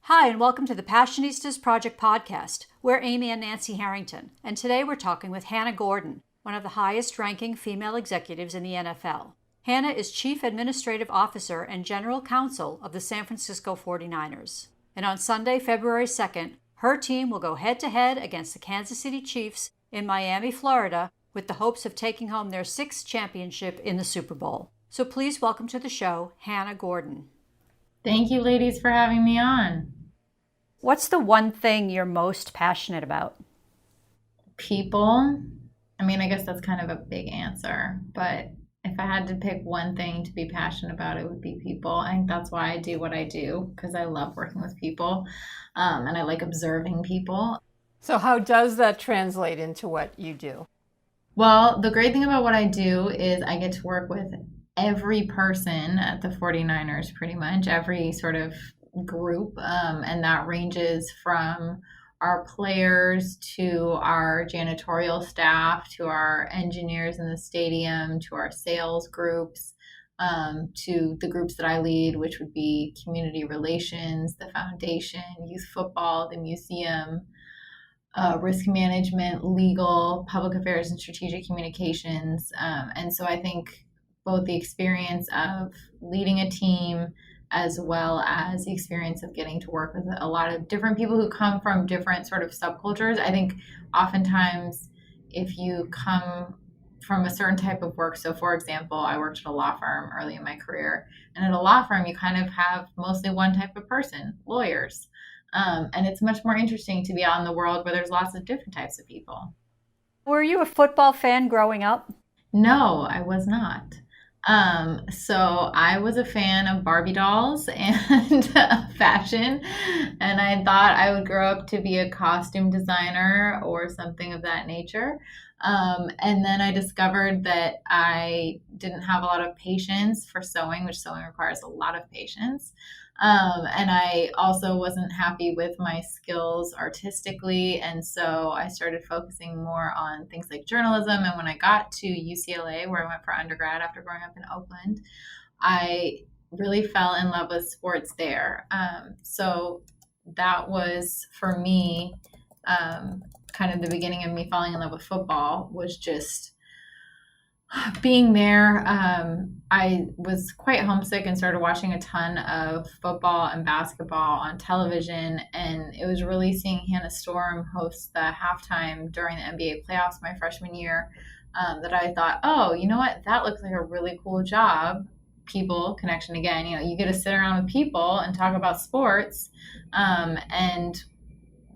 Hi, and welcome to the Passionistas Project Podcast. We're Amy and Nancy Harrington, and today we're talking with Hannah Gordon, one of the highest-ranking female executives in the NFL. Hannah is Chief Administrative Officer and General Counsel of the San Francisco 49ers. And on Sunday, February 2nd, her team will go head-to-head against the Kansas City Chiefs in Miami, Florida, with the hopes of taking home their 6th championship in the Super Bowl. So please welcome to the show, Hannah Gordon. Thank you, ladies, for having me on. What's the one thing you're most passionate about? People. I guess that's kind of a big answer, but if I had to pick one thing to be passionate about, it would be people. I think that's why I do what I do, because I love working with people, and I like observing people. So how does that translate into what you do? Well, the great thing about what I do is I get to work with every person at the 49ers, pretty much, every sort of group, and that ranges from our players to our janitorial staff to our engineers in the stadium to our sales groups, to the groups that I lead, which would be community relations, the foundation, youth football, the museum, risk management, legal, public affairs, and strategic communications. And so I think both the experience of leading a team as well as the experience of getting to work with a lot of different people who come from different sort of subcultures. I think oftentimes if you come from a certain type of work, so for example, I worked at a law firm early in my career, and at a law firm, you kind of have mostly one type of person, lawyers. And it's much more interesting to be out in the world where there's lots of different types of people. Were you a football fan growing up? No, I was not. So I was a fan of Barbie dolls and fashion, and I thought I would grow up to be a costume designer or something of that nature. And then I discovered that I didn't have a lot of patience for sewing, which sewing requires a lot of patience. And I also wasn't happy with my skills artistically. And so I started focusing more on things like journalism. And when I got to UCLA, where I went for undergrad after growing up in Oakland, I really fell in love with sports there. So that was, for me, kind of the beginning of me falling in love with football, was just being there. I was quite homesick and started watching a ton of football and basketball on television. And it was really seeing Hannah Storm host the halftime during the NBA playoffs my freshman year, that I thought, oh, you know what? That looks like a really cool job. People connection again. You get to sit around with people and talk about sports. And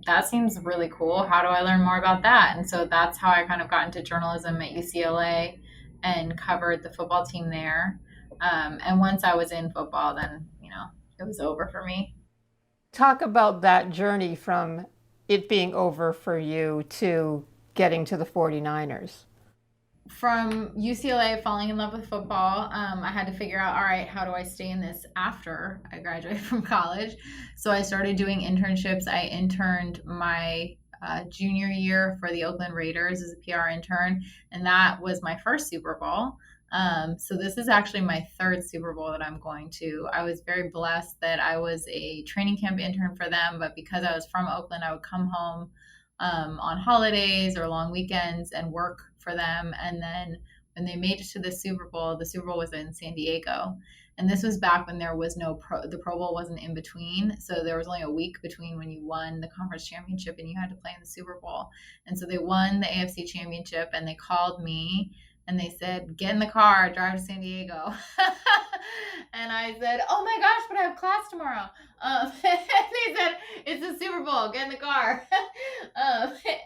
that seems really cool. How do I learn more about that? And so that's how I kind of got into journalism at UCLA and covered the football team there. And once I was in football, then, it was over for me. Talk about that journey from it being over for you to getting to the 49ers. From UCLA falling in love with football, I had to figure out, all right, how do I stay in this after I graduated from college? So I started doing internships. I interned my junior year for the Oakland Raiders as a PR intern, and that was my first Super Bowl. So this is actually my third Super Bowl that I'm going to. I was very blessed that I was a training camp intern for them, but because I was from Oakland, I would come home on holidays or long weekends and work for them. And then when they made it to the Super Bowl was in San Diego. And this was back when there was the Pro Bowl wasn't in between. So there was only a week between when you won the conference championship and you had to play in the Super Bowl. And so they won the AFC championship, and they called me and they said, get in the car, drive to San Diego. And I said, oh my gosh, but I have class tomorrow. And they said, it's the Super Bowl, get in the car.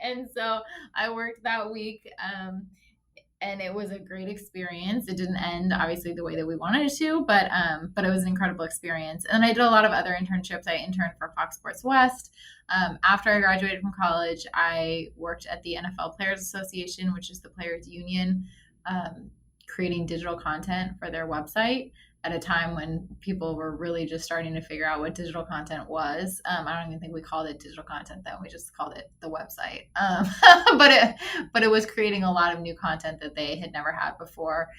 And so I worked that week. And it was a great experience. It didn't end, obviously, the way that we wanted it to, but it was an incredible experience. And I did a lot of other internships. I interned for Fox Sports West. After I graduated from college, I worked at the NFL Players Association, which is the players' union, creating digital content for their website at a time when people were really just starting to figure out what digital content was. I don't even think we called it digital content then. We just called it the website. But it was creating a lot of new content that they had never had before,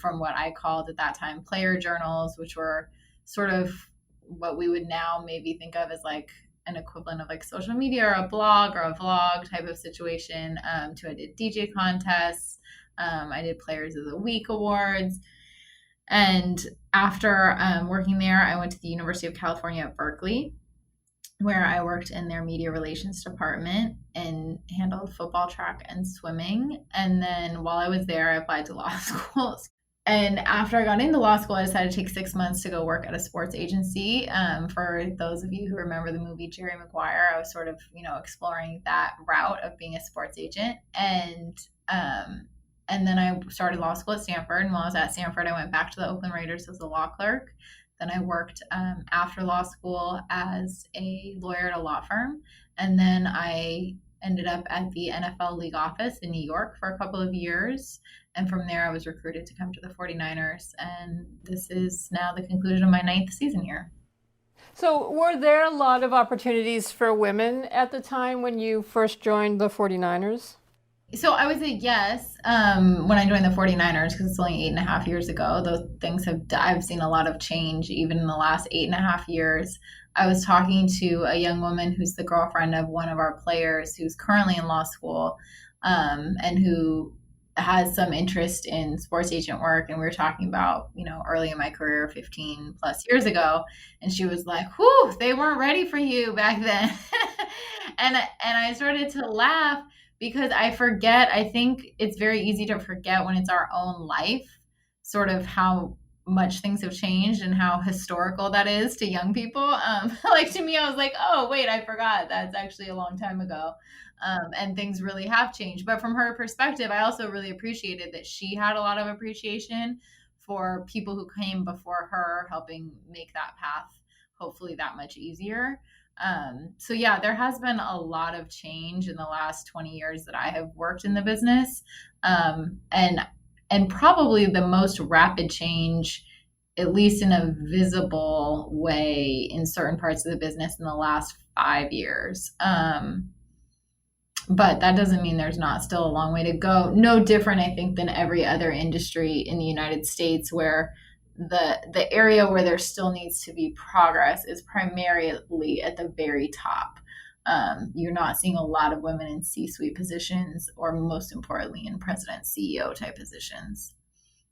from what I called at that time player journals, which were sort of what we would now maybe think of as like an equivalent of like social media or a blog or a vlog type of situation. I did DJ contests. I did Players of the Week awards. And after working there, I went to the University of California at Berkeley, where I worked in their media relations department and handled football, track, and swimming. And then while I was there, I applied to law school. And after I got into law school, I decided to take 6 months to go work at a sports agency. For those of you who remember the movie Jerry Maguire, I was sort of, exploring that route of being a sports agent. And then I started law school at Stanford. And while I was at Stanford, I went back to the Oakland Raiders as a law clerk. Then I worked after law school as a lawyer at a law firm. And then I ended up at the NFL league office in New York for a couple of years. And from there, I was recruited to come to the 49ers. And this is now the conclusion of my 9th season here. So were there a lot of opportunities for women at the time when you first joined the 49ers? So I would say yes. When I joined the 49ers, because it's only 8.5 years ago, those things I've seen a lot of change even in the last 8.5 years. I was talking to a young woman who's the girlfriend of one of our players who's currently in law school, and who has some interest in sports agent work. And we were talking about, early in my career, 15 plus years ago. And she was like, whew, they weren't ready for you back then. and I started to laugh because I think it's very easy to forget when it's our own life, sort of how much things have changed and how historical that is to young people. Like to me, I was like, oh, wait, I forgot. That's actually a long time ago. And things really have changed. But from her perspective, I also really appreciated that she had a lot of appreciation for people who came before her, helping make that path hopefully that much easier. So yeah, there has been a lot of change in the last 20 years that I have worked in the business. And probably the most rapid change, at least in a visible way in certain parts of the business in the last 5 years. But that doesn't mean there's not still a long way to go. No different, I think, than every other industry in the United States, where the area where there still needs to be progress is primarily at the very top. You're not seeing a lot of women in C-suite positions, or most importantly in president, CEO type positions.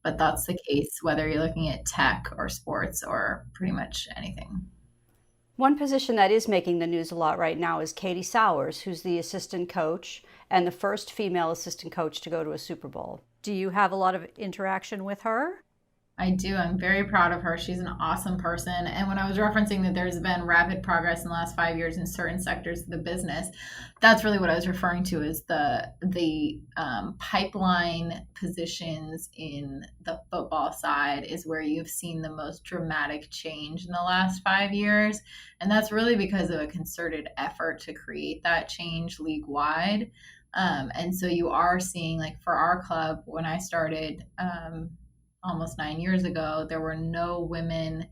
But that's the case whether you're looking at tech or sports or pretty much anything. One position that is making the news a lot right now is Katy Sours, who's the assistant coach and the first female assistant coach to go to a Super Bowl. Do you have a lot of interaction with her? I do. I'm very proud of her. She's an awesome person. And when I was referencing that there's been rapid progress in the last 5 years in certain sectors of the business, that's really what I was referring to, is the pipeline positions in the football side is where you've seen the most dramatic change in the last 5 years. And that's really because of a concerted effort to create that change league-wide. And so you are seeing, like for our club, when I started almost 9 years ago, there were no women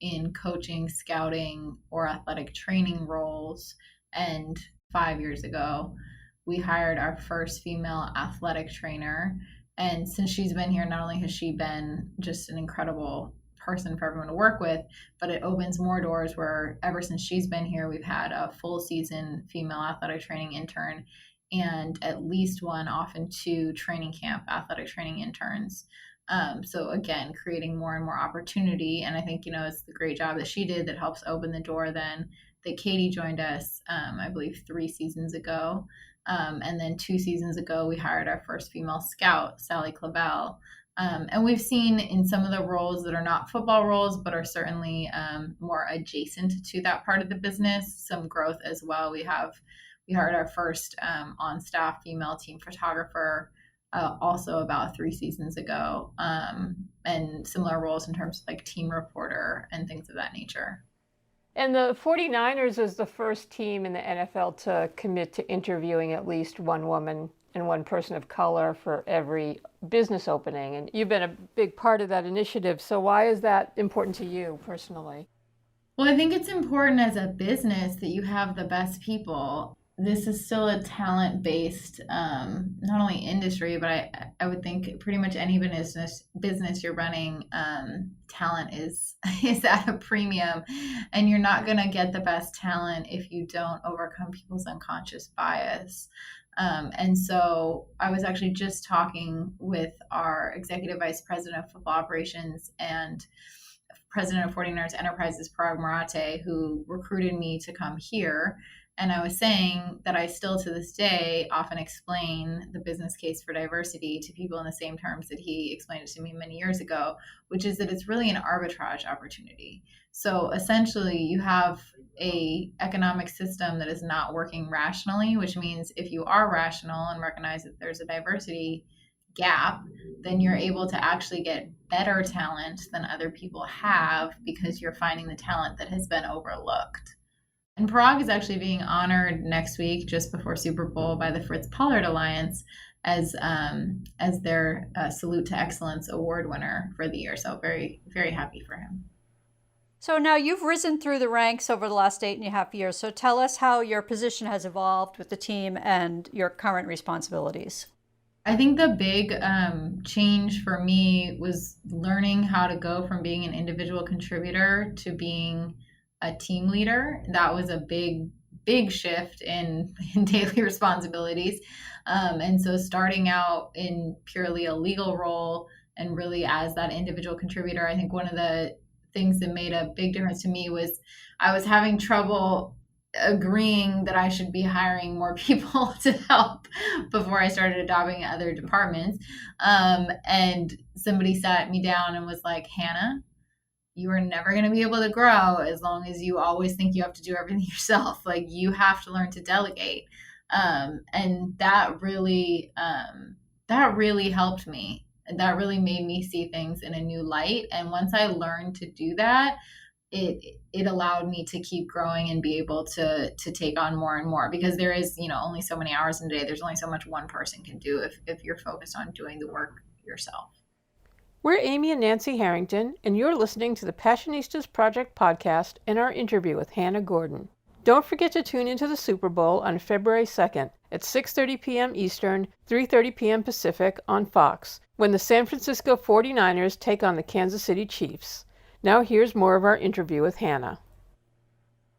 in coaching, scouting, or athletic training roles. And 5 years ago, we hired our first female athletic trainer. And since she's been here, not only has she been just an incredible person for everyone to work with, but it opens more doors where ever since she's been here, we've had a full season female athletic training intern and at least one, often two, training camp athletic training interns. So again, creating more and more opportunity. And I think, it's the great job that she did that helps open the door then that Katy joined us, I believe 3 seasons ago. And then 2 seasons ago, we hired our first female scout, Sally Clavel. And we've seen in some of the roles that are not football roles, but are certainly more adjacent to that part of the business, some growth as well. We hired our first on-staff female team photographer, also about 3 seasons ago, and similar roles in terms of like team reporter and things of that nature. And the 49ers is the first team in the NFL to commit to interviewing at least one woman and one person of color for every business opening. And you've been a big part of that initiative. So why is that important to you personally? Well, I think it's important as a business that you have the best people. this is still a talent-based, not only industry, but I would think pretty much any business you're running, talent is is at a premium, and you're not gonna get the best talent if you don't overcome people's unconscious bias. And so I was actually just talking with our executive vice president of football operations and president of 49ers Enterprises, Parag Marate, who recruited me to come here. And I was saying that I still to this day often explain the business case for diversity to people in the same terms that he explained it to me many years ago, which is that it's really an arbitrage opportunity. So essentially you have a economic system that is not working rationally, which means if you are rational and recognize that there's a diversity gap, then you're able to actually get better talent than other people have because you're finding the talent that has been overlooked. And Parag is actually being honored next week, just before Super Bowl, by the Fritz Pollard Alliance as their Salute to Excellence award winner for the year. So very, very happy for him. So now you've risen through the ranks over the last 8.5 years. So tell us how your position has evolved with the team and your current responsibilities. I think the big change for me was learning how to go from being an individual contributor to being a team leader. That was a big shift in daily responsibilities. And so starting out in purely a legal role and really as that individual contributor, I think one of the things that made a big difference to me was I was having trouble agreeing that I should be hiring more people to help before I started adopting other departments. And somebody sat me down and was like, Hannah, you are never going to be able to grow as long as you always think you have to do everything yourself. Like you have to learn to delegate. And that really helped me. That really made me see things in a new light. And once I learned to do that, it allowed me to keep growing and be able to take on more and more, because there is, only so many hours in a day. There's only so much one person can do if you're focused on doing the work yourself. We're Amy and Nancy Harrington, and you're listening to the Passionistas Project podcast and our interview with Hannah Gordon. Don't forget to tune into the Super Bowl on February 2nd at 6:30 p.m. Eastern, 3:30 p.m. Pacific on Fox, when the San Francisco 49ers take on the Kansas City Chiefs. Now here's more of our interview with Hannah.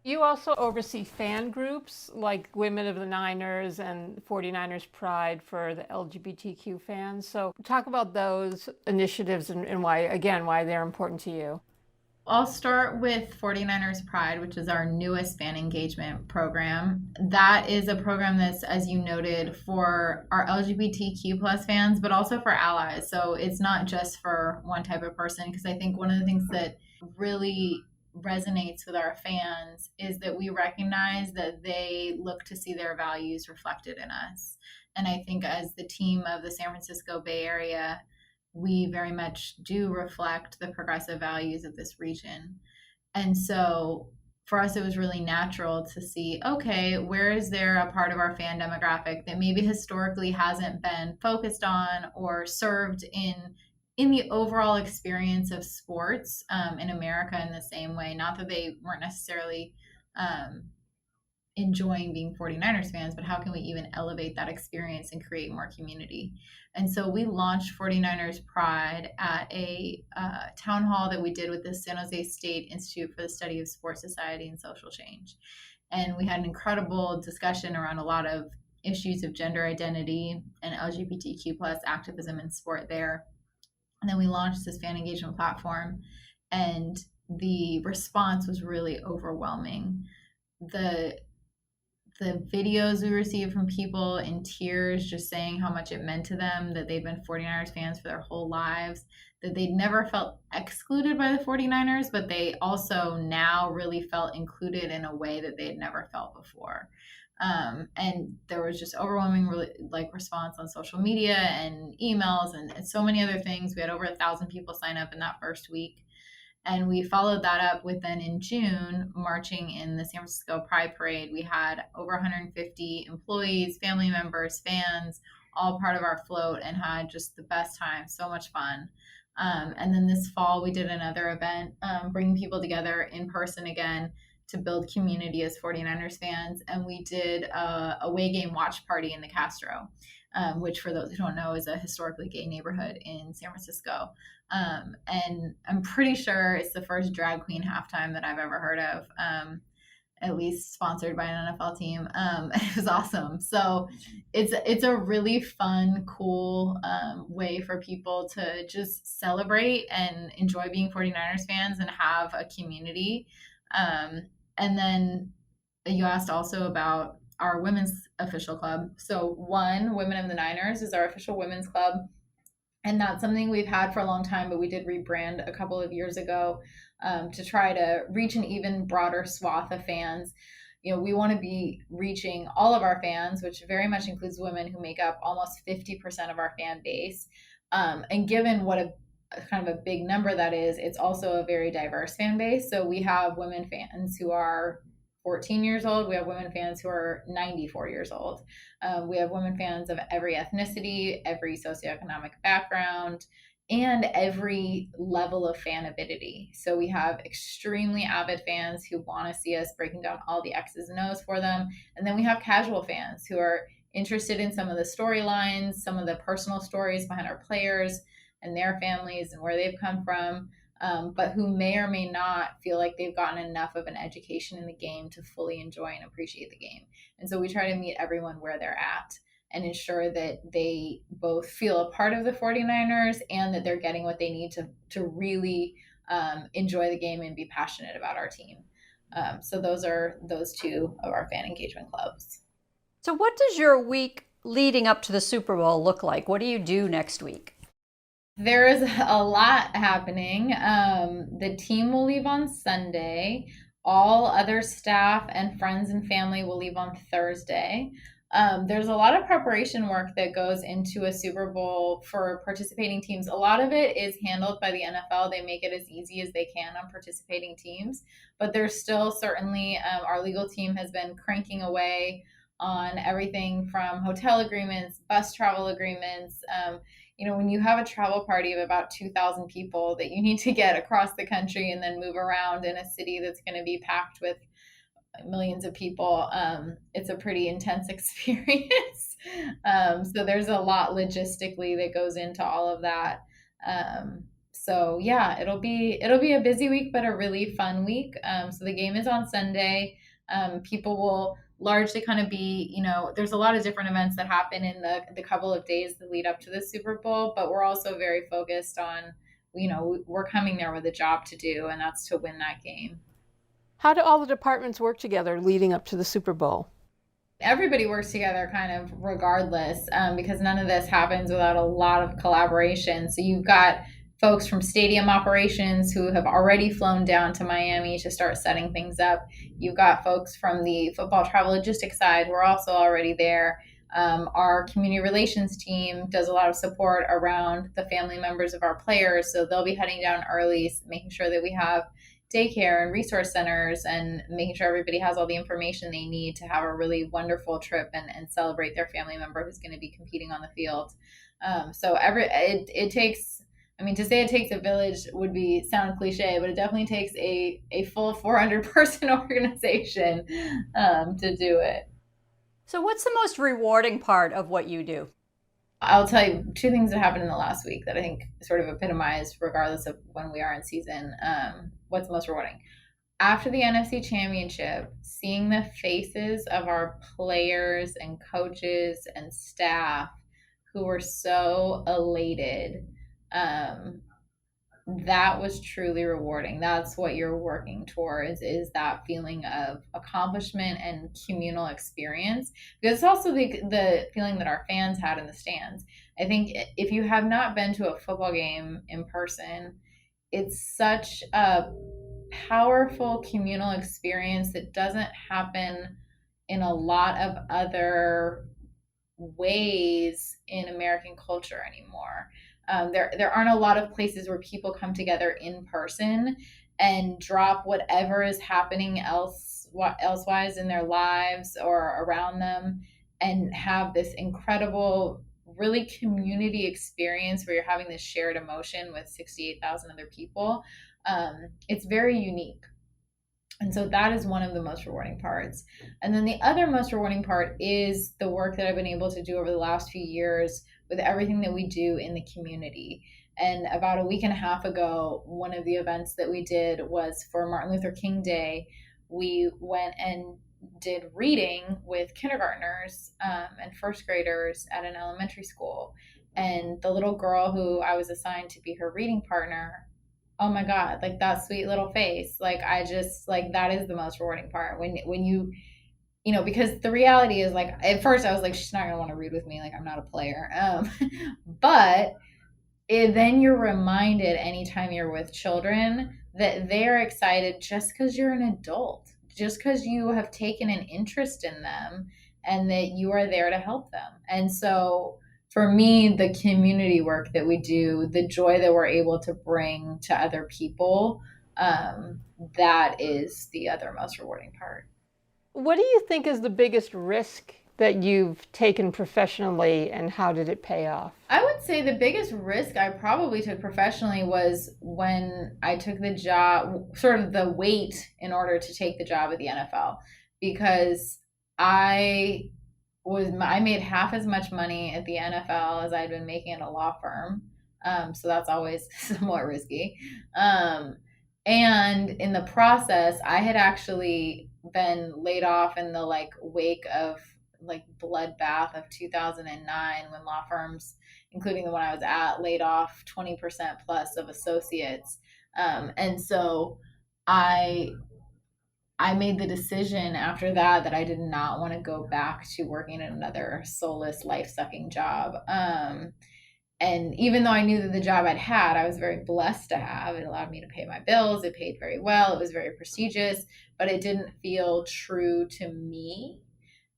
You also oversee fan groups like Women of the Niners and 49ers Pride for the LGBTQ fans. So talk about those initiatives and why they're important to you. I'll start with 49ers Pride, which is our newest fan engagement program. That is a program that's, as you noted, for our LGBTQ plus fans, but also for allies. So it's not just for one type of person, because I think one of the things that really resonates with our fans is that we recognize that they look to see their values reflected in us. And I think as the team of the San Francisco Bay Area, we very much do reflect the progressive values of this region. And so for us, it was really natural to see, okay, where is there a part of our fan demographic that maybe historically hasn't been focused on or served in the overall experience of sports in America in the same way. Not that they weren't necessarily enjoying being 49ers fans, but how can we even elevate that experience and create more community? And so we launched 49ers Pride at a town hall that we did with the San Jose State Institute for the Study of Sports Society and Social Change. And we had an incredible discussion around a lot of issues of gender identity and LGBTQ plus activism in sport there. And then we launched this fan engagement platform, and the response was really overwhelming. The videos we received from people in tears, just saying how much it meant to them, that they'd been 49ers fans for their whole lives, that they'd never felt excluded by the 49ers, but they also now really felt included in a way that they had never felt before. And there was just overwhelming response on social media and emails and so many other things. We had over 1,000 people sign up in that first week. And we followed that up with then in June, marching in the San Francisco Pride Parade. We had over 150 employees, family members, fans, all part of our float, and had just the best time, so much fun. And then this fall, we did another event, bringing people together in person again to build community as 49ers fans. And we did a away game watch party in the Castro, which for those who don't know is a historically gay neighborhood in San Francisco. And I'm pretty sure it's the first drag queen halftime that I've ever heard of. At least sponsored by an NFL team. It was awesome. So it's a really fun, cool way for people to just celebrate and enjoy being 49ers fans and have a community. And then you asked also about our women's official club. So Women of the Niners is our official women's club. And that's something we've had for a long time, but we did rebrand a couple of years ago to try to reach an even broader swath of fans. We want to be reaching all of our fans, which very much includes women who make up almost 50% of our fan base. And given what a kind of a big number that is, it's also a very diverse fan base. So we have women fans who are 14 years old. We have women fans who are 94 years old. We have women fans of every ethnicity, every socioeconomic background, and every level of fan avidity. So we have extremely avid fans who want to see us breaking down all the X's and O's for them. And then we have casual fans who are interested in some of the storylines, some of the personal stories behind our players and their families and where they've come from. But who may or may not feel like they've gotten enough of an education in the game to fully enjoy and appreciate the game. And so we try to meet everyone where they're at and ensure that they both feel a part of the 49ers and that they're getting what they need to really enjoy the game and be passionate about our team. So those are those two of our fan engagement clubs. So what does your week leading up to the Super Bowl look like? What do you do next week? There is a lot happening. The team will leave on Sunday. All other staff and friends and family will leave on Thursday. There's a lot of preparation work that goes into a Super Bowl for participating teams. A lot of it is handled by the NFL. They make it as easy as they can on participating teams. But there's still certainly, our legal team has been cranking away on everything from hotel agreements, bus travel agreements. When you have a travel party of about 2,000 people that you need to get across the country and then move around in a city that's going to be packed with millions of people, it's a pretty intense experience. So there's a lot logistically that goes into all of that. So yeah, it'll be a busy week, but a really fun week. So the game is on Sunday. People will largely kind of be, there's a lot of different events that happen in the couple of days that lead up to the Super Bowl, but we're also very focused on, we're coming there with a job to do, and that's to win that game. How do all the departments work together leading up to the Super Bowl? Everybody works together kind of regardless, because none of this happens without a lot of collaboration. So you've got folks from stadium operations who have already flown down to Miami to start setting things up. You've got folks from the football travel logistics side who are also already there. Our community relations team does a lot of support around the family members of our players. So they'll be heading down early, making sure that we have daycare and resource centers and making sure everybody has all the information they need to have a really wonderful trip and celebrate their family member who's going to be competing on the field. So it takes, to say it takes a village would sound cliche, but it definitely takes a full 400-person organization to do it. So what's the most rewarding part of what you do? I'll tell you two things that happened in the last week that I think sort of epitomize, regardless of when we are in season, what's most rewarding. After the NFC Championship, seeing the faces of our players and coaches and staff who were so elated, that was truly rewarding. That's what you're working towards, is that feeling of accomplishment and communal experience. Because it's also the feeling that our fans had in the stands. I think if you have not been to a football game in person, it's such a powerful communal experience that doesn't happen in a lot of other ways in American culture anymore. There aren't a lot of places where people come together in person and drop whatever is happening elsewise in their lives or around them and have this incredible, really community experience where you're having this shared emotion with 68,000 other people. It's very unique. And so that is one of the most rewarding parts. And then the other most rewarding part is the work that I've been able to do over the last few years with everything that we do in the community. And about a week and a half ago, one of the events that we did was for Martin Luther King Day. We went and did reading with kindergartners and first graders at an elementary school. And the little girl who I was assigned to be her reading partner, oh my God, like that sweet little face. Like I just like that is the most rewarding part when you know, because the reality is like at first I was like, she's not gonna want to read with me, like I'm not a player. But then you're reminded anytime you're with children that they're excited just because you're an adult, just because you have taken an interest in them and that you are there to help them. And so for me, the community work that we do, the joy that we're able to bring to other people, that is the other most rewarding part. What do you think is the biggest risk that you've taken professionally, and how did it pay off? I would say the biggest risk I probably took professionally was when I took the job, sort of the wait in order to take the job at the NFL, because I made half as much money at the NFL as I'd been making at a law firm. So that's always somewhat risky. And in the process, I had actually been laid off in the like wake of like bloodbath of 2009 when law firms, including the one I was at, laid off 20% plus of associates. And so I made the decision after that I did not want to go back to working in another soulless, life-sucking job. And even though I knew that the job I'd had, I was very blessed to have. It allowed me to pay my bills. It paid very well. It was very prestigious, but it didn't feel true to me.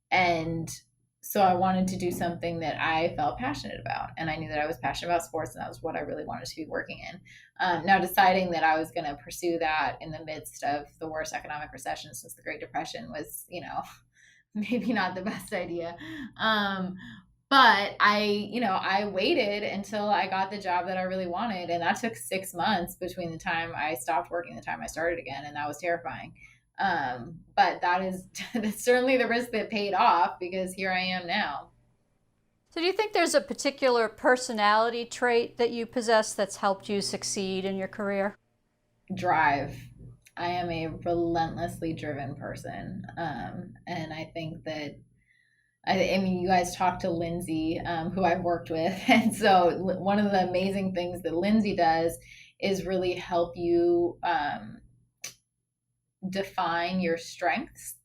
And so I wanted to do something that I felt passionate about. And I knew that I was passionate about sports, and that was what I really wanted to be working in. Now, deciding that I was going to pursue that in the midst of the worst economic recession since the Great Depression was, you know, maybe not the best idea. But I waited until I got the job that I really wanted. And that took 6 months between the time I stopped working and the time I started again. And that was terrifying. But that's certainly the risk that paid off, because here I am now. So do you think there's a particular personality trait that you possess that's helped you succeed in your career? Drive. I am a relentlessly driven person. And I think that, I mean, you guys talked to Lindsay, who I've worked with. And so one of the amazing things that Lindsay does is really help you define your strengths.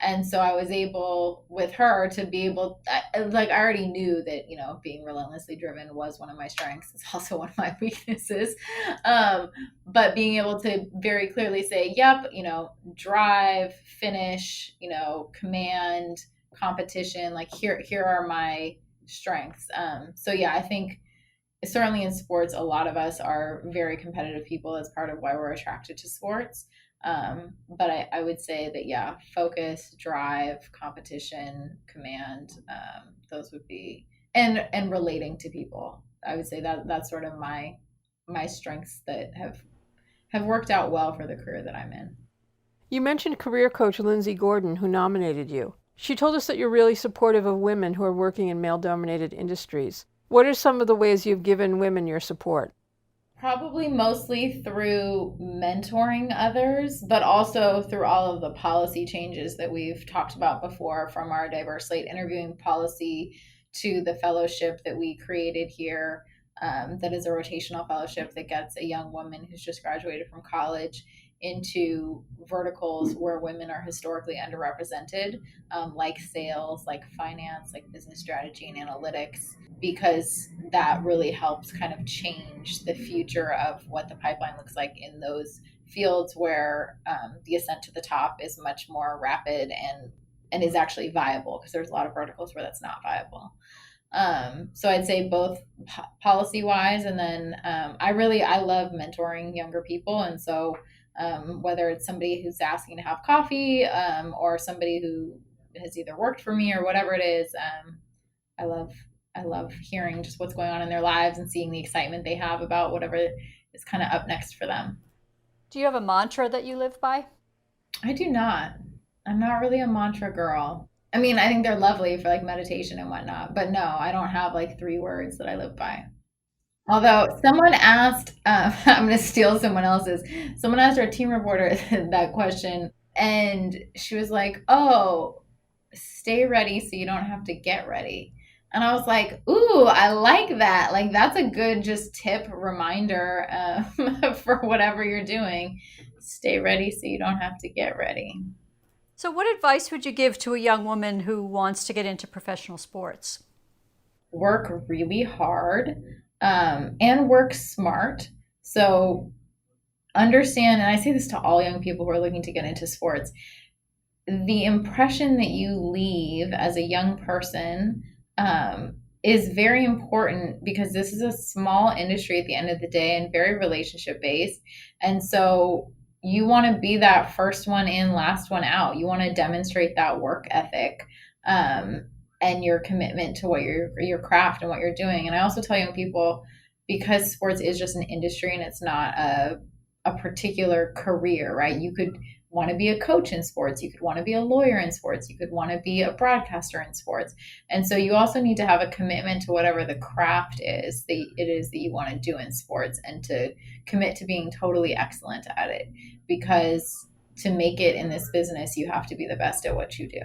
And so I was able with her to be able, like I already knew that, you know, being relentlessly driven was one of my strengths. It's also one of my weaknesses. But being able to very clearly say, yep, you know, drive, finish, you know, command, competition, like here are my strengths. So yeah, I think certainly in sports, a lot of us are very competitive people as part of why we're attracted to sports. But I would say that, yeah, focus, drive, competition, command, those would be, and relating to people. I would say that that's sort of my strengths that have worked out well for the career that I'm in. You mentioned career coach Lindsay Gordon, who nominated you. She told us that you're really supportive of women who are working in male-dominated industries. What are some of the ways you've given women your support? Probably mostly through mentoring others, but also through all of the policy changes that we've talked about before, from our diverse slate interviewing policy to the fellowship that we created here, that is a rotational fellowship that gets a young woman who's just graduated from college into verticals where women are historically underrepresented, like sales, like finance, like business strategy and analytics, because that really helps kind of change the future of what the pipeline looks like in those fields where the ascent to the top is much more rapid and is actually viable, because there's a lot of verticals where that's not viable. So I'd say both policy wise, and then I love mentoring younger people. And so whether it's somebody who's asking to have coffee, or somebody who has either worked for me or whatever it is, I love hearing just what's going on in their lives and seeing the excitement they have about whatever is kind of up next for them. Do you have a mantra that you live by? I do not. I'm not really a mantra girl. I mean, I think they're lovely for like meditation and whatnot, but no, I don't have like 3 words that I live by. Although someone asked, I'm going to steal someone else's. Someone asked our team reporter that question, and she was like, "Oh, stay ready so you don't have to get ready." And I was like, "Ooh, I like that. Like that's a good just tip reminder for whatever you're doing. Stay ready so you don't have to get ready." So, what advice would you give to a young woman who wants to get into professional sports? Work really hard and work smart. So understand, and I say this to all young people who are looking to get into sports, the impression that you leave as a young person is very important because this is a small industry at the end of the day and very relationship based. And so you want to be that first one in, last one out. You want to demonstrate that work ethic and your commitment to what your craft and what you're doing. And I also tell young people, because sports is just an industry and it's not a particular career, right? You could want to be a coach in sports. You could want to be a lawyer in sports. You could want to be a broadcaster in sports. And so you also need to have a commitment to whatever the craft is that it is that you want to do in sports, and to commit to being totally excellent at it, because to make it in this business, you have to be the best at what you do.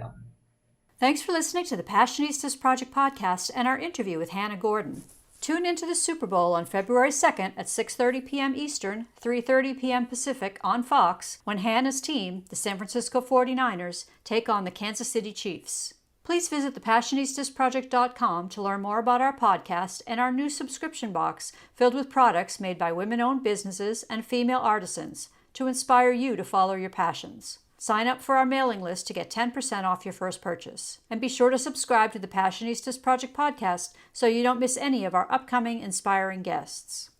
Thanks for listening to the Passionistas Project podcast and our interview with Hannah Gordon. Tune into the Super Bowl on February 2nd at 6:30 p.m. Eastern, 3:30 p.m. Pacific on Fox, when Hannah's team, the San Francisco 49ers, take on the Kansas City Chiefs. Please visit thepassionistasproject.com to learn more about our podcast and our new subscription box filled with products made by women-owned businesses and female artisans to inspire you to follow your passions. Sign up for our mailing list to get 10% off your first purchase. And be sure to subscribe to the Passionistas Project podcast so you don't miss any of our upcoming inspiring guests.